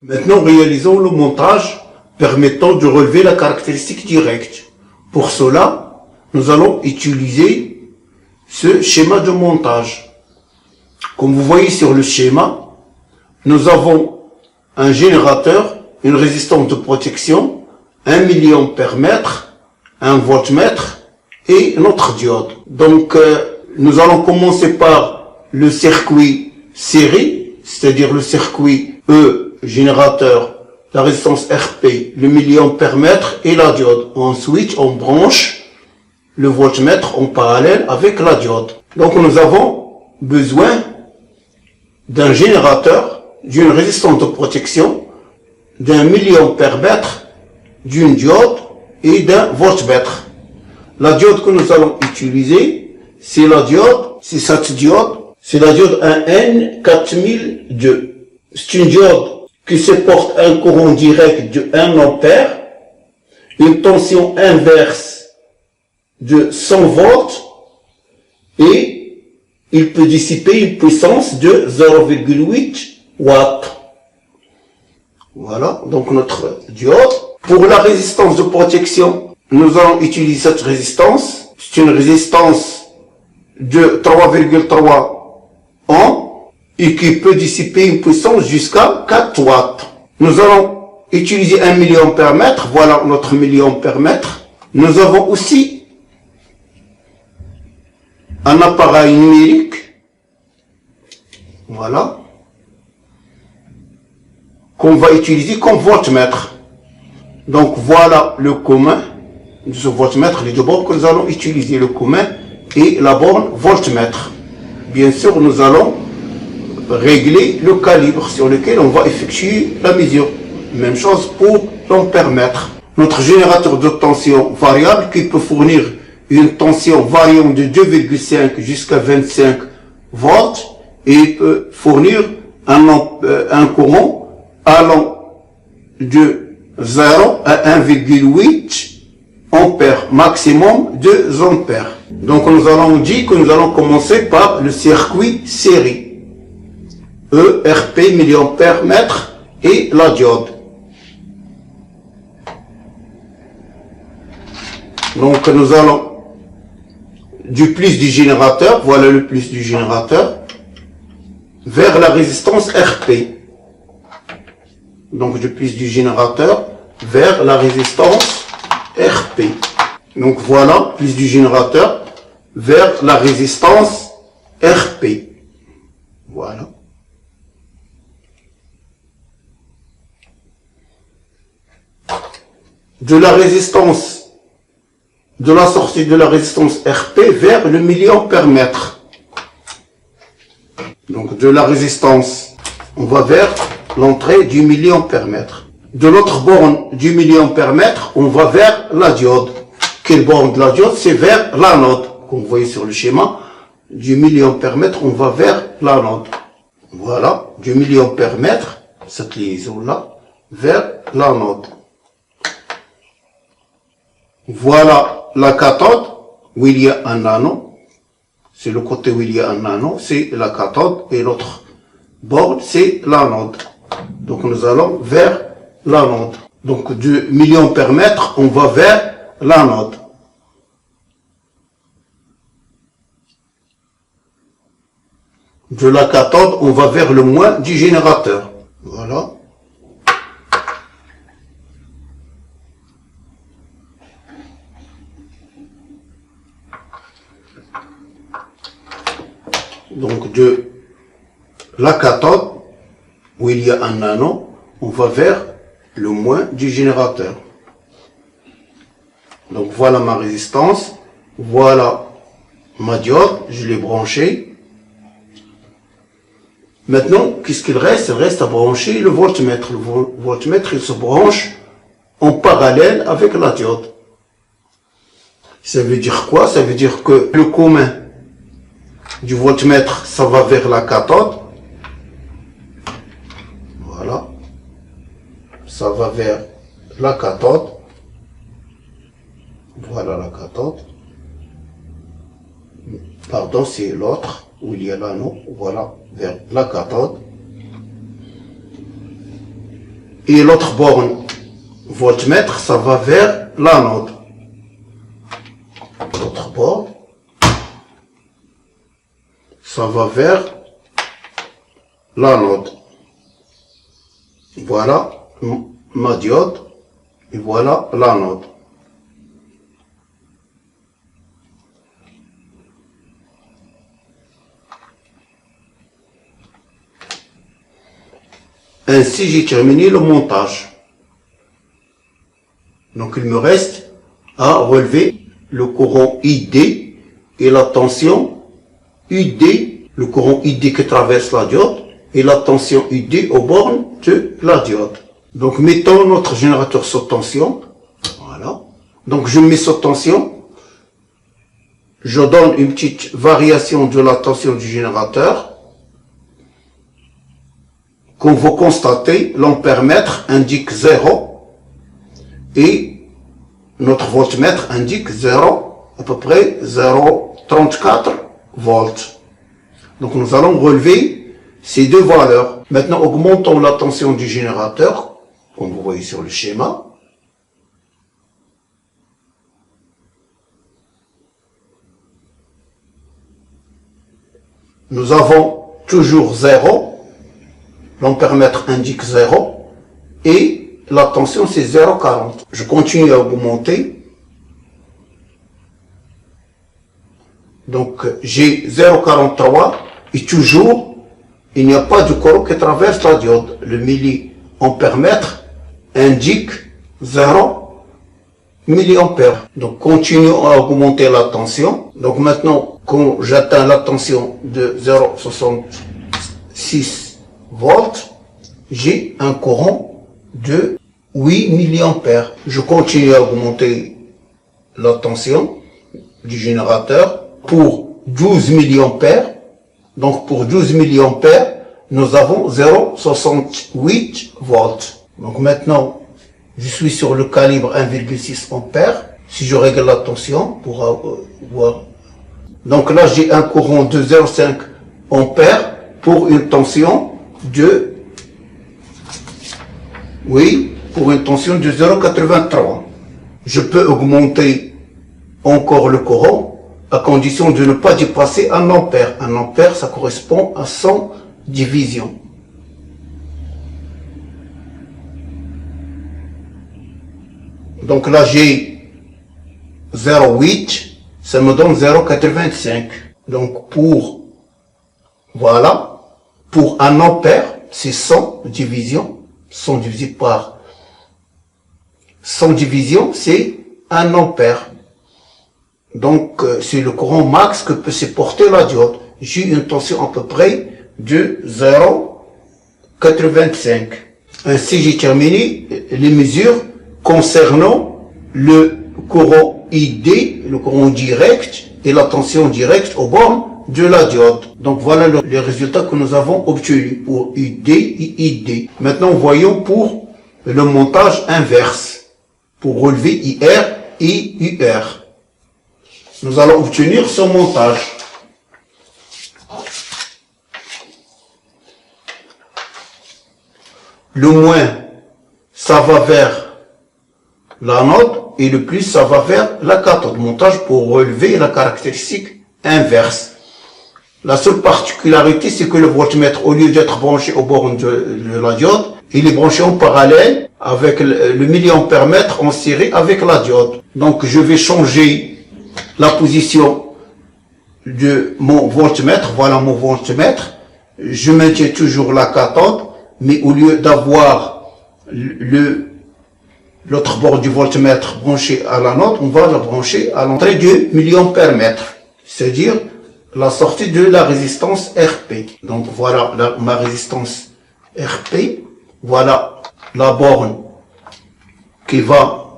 Maintenant, réalisons le montage permettant de relever la caractéristique directe. Pour cela, nous allons utiliser ce schéma de montage. Comme vous voyez sur le schéma, nous avons un générateur, une résistance de protection, 1 milliampère-mètre, un voltmètre et notre diode. Donc, nous allons commencer par le circuit série, c'est-à-dire le circuit E, générateur, la résistance RP, le milliampère-mètre et la diode. Ensuite, on branche le voltmètre en parallèle avec la diode. Donc, nous avons besoin d'un générateur, d'une résistance de protection, d'un milliampère-mètre, d'une diode et d'un voltmètre. La diode que nous allons utiliser, c'est la diode, c'est cette diode, c'est la diode 1N4002. C'est une diode qui supporte un courant direct de 1 ampère, une tension inverse de 100 volts et il peut dissiper une puissance de 0,8 watts. Voilà, donc notre diode. Pour la résistance de protection, nous allons utiliser cette résistance. C'est une résistance de 3,3 ohms et qui peut dissiper une puissance jusqu'à 4 watts. Nous allons utiliser 1 milliampère-mètre. Voilà notre milliampère-mètre. Nous avons aussi un appareil numérique. Voilà. Qu'on va utiliser comme voltmètre. Donc voilà le commun de ce voltmètre, les deux bornes que nous allons utiliser, le commun et la borne voltmètre. Bien sûr, nous allons régler le calibre sur lequel on va effectuer la mesure. Même chose pour l'ampère-mètre. Notre générateur de tension variable qui peut fournir une tension variant de 2,5 jusqu'à 25 volts et peut fournir un courant allant de 0 à 1,8 ampères, maximum 2 ampères. Donc nous allons dire que nous allons commencer par le circuit série. E, RP, milliampère-mètre et la diode. Donc nous allons du plus du générateur, voilà le plus du générateur, vers la résistance RP. Donc du plus du générateur vers la résistance RP. Donc voilà, plus du générateur vers la résistance RP. Voilà. De la résistance, de la sortie de la résistance RP vers le milliampère-mètre. Donc de la résistance, on va vers l'entrée du milliampère-mètre. De l'autre borne du milliampère-mètre, on va vers la diode. Quelle borne de la diode? C'est vers l'anode. Comme vous voyez sur le schéma, du milliampère-mètre, on va vers l'anode. Voilà, du milliampère-mètre, cette liaison-là, vers l'anode. Voilà la cathode, où il y a un anneau. C'est le côté où il y a un anneau, c'est la cathode, et l'autre borne, c'est l'anode. Donc nous allons vers l'anode. Donc du milliampère-mètre, on va vers l'anode. De la cathode, on va vers le moins du générateur. Voilà. Donc de la cathode, où il y a un anneau, on va vers le moins du générateur. Donc voilà ma résistance, voilà ma diode, je l'ai branchée. Maintenant, qu'est-ce qu'il reste? Il reste à brancher le voltmètre. Le voltmètre, il se branche en parallèle avec la diode. Ça veut dire quoi? Ça veut dire que le commun du voltmètre, ça va vers la cathode. Voilà. Ça va vers la cathode. Voilà la cathode. Pardon, c'est l'autre, où il y a l'anneau. Voilà, vers la cathode. Et l'autre borne voltmètre, ça va vers l'anode. L'autre borne, ça va vers l'anode. Voilà ma diode et voilà l'anode. Ainsi, j'ai terminé le montage. Donc, il me reste à relever le courant ID et la tension UD, le courant ID qui traverse la diode et la tension UD aux bornes de la diode. Donc, mettons notre générateur sous tension. Voilà. Donc, je mets sous tension. Je donne une petite variation de la tension du générateur. Comme vous constatez, l'ampèremètre indique 0 et notre voltmètre indique 0, à peu près 0,34 volts. Donc nous allons relever ces deux valeurs. Maintenant, augmentons la tension du générateur, comme vous voyez sur le schéma. Nous avons toujours 0. L'ampèremètre indique 0 et la tension c'est 0,40. Je continue à augmenter. Donc j'ai 0,43 et toujours il n'y a pas de courant qui traverse la diode. Le milliampèremètre indique 0 milliampères. Donc continuons à augmenter la tension. Donc maintenant quand j'atteins la tension de 0,66 volts, j'ai un courant de 8 milliampères. Je continue à augmenter la tension du générateur pour 12 milliampères. Donc pour 12 milliampères, nous avons 0,68 volts. Donc maintenant, je suis sur le calibre 1,6 ampères. Si je règle la tension pour voir. Donc là, j'ai un courant de 0,5 ampères pour une tension de, pour une tension de 0,83. Je peux augmenter encore le courant à condition de ne pas dépasser 1 ampère. 1 ampère, ça correspond à 100 divisions. Donc là, j'ai 0,8, ça me donne 0,85. Donc voilà. Pour 1 ampère, c'est 100 divisions. 100 divisé par 100 divisions, c'est 1 ampère. Donc, c'est le courant max que peut supporter la diode. J'ai une tension à peu près de 0,85. Ainsi, j'ai terminé les mesures concernant le courant ID, le courant direct et la tension directe aux bornes de la diode. Donc voilà les résultats que nous avons obtenus pour UD et ID. Maintenant voyons pour le montage inverse, pour relever IR et UR. Nous allons obtenir ce montage. Le moins, ça va vers l'anode et le plus, ça va vers la cathode. Montage pour relever la caractéristique inverse. La seule particularité, c'est que le voltmètre, au lieu d'être branché aux bornes de la diode, il est branché en parallèle avec le milliampèremètre en série avec la diode. Donc, je vais changer la position de mon voltmètre. Voilà mon voltmètre. Je maintiens toujours la cathode, mais au lieu d'avoir l'autre bord du voltmètre branché à l'anode, on va le brancher à l'entrée du milliampèremètre. C'est-à-dire la sortie de la résistance RP. Donc voilà ma résistance RP. Voilà la borne qui va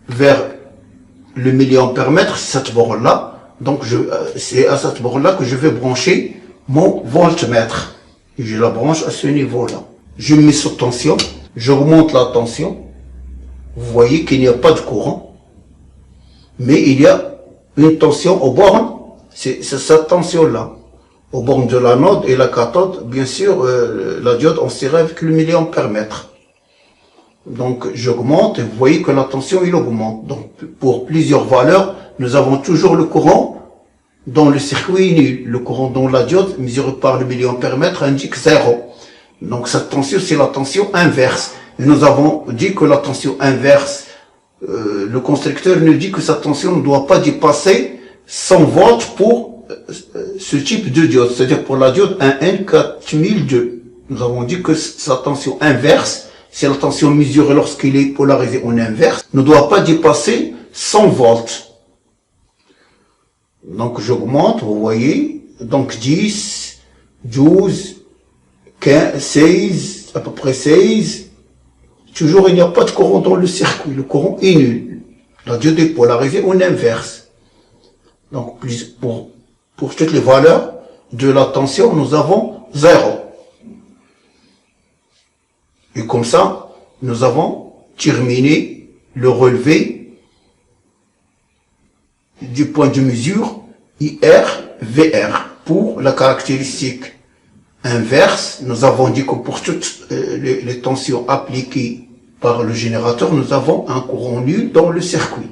vers le milliampèremètre, cette borne-là. Donc c'est à cette borne-là que je vais brancher mon voltmètre. Et je la branche à ce niveau-là. Je mets sous tension, j'augmente la tension. Vous voyez qu'il n'y a pas de courant, mais il y a une tension aux bornes. C'est cette tension-là. Aux bornes de l'anode et la cathode, bien sûr, la diode en série avec le milliampèremètre. Donc j'augmente et vous voyez que la tension il augmente. Donc pour plusieurs valeurs, nous avons toujours le courant dans le circuit nul. Le courant dans la diode mesuré par le milliampère-mètre indique 0. Donc cette tension c'est la tension inverse. Et nous avons dit que la tension inverse, le constructeur nous dit que sa tension ne doit pas dépasser 100 volts pour ce type de diode, c'est-à-dire pour la diode 1N4002. Nous avons dit que sa tension inverse, c'est la tension mesurée lorsqu'il est polarisé en inverse, ne doit pas dépasser 100 volts. Donc j'augmente, vous voyez, donc 10, 12, 15, 16, à peu près 16. Toujours il n'y a pas de courant dans le circuit, le courant est nul. La diode est polarisée en inverse. Donc pour toutes les valeurs de la tension, nous avons 0. Et comme ça, nous avons terminé le relevé du point de mesure IR-VR. Pour la caractéristique inverse, nous avons dit que pour toutes les tensions appliquées par le générateur, nous avons un courant nul dans le circuit.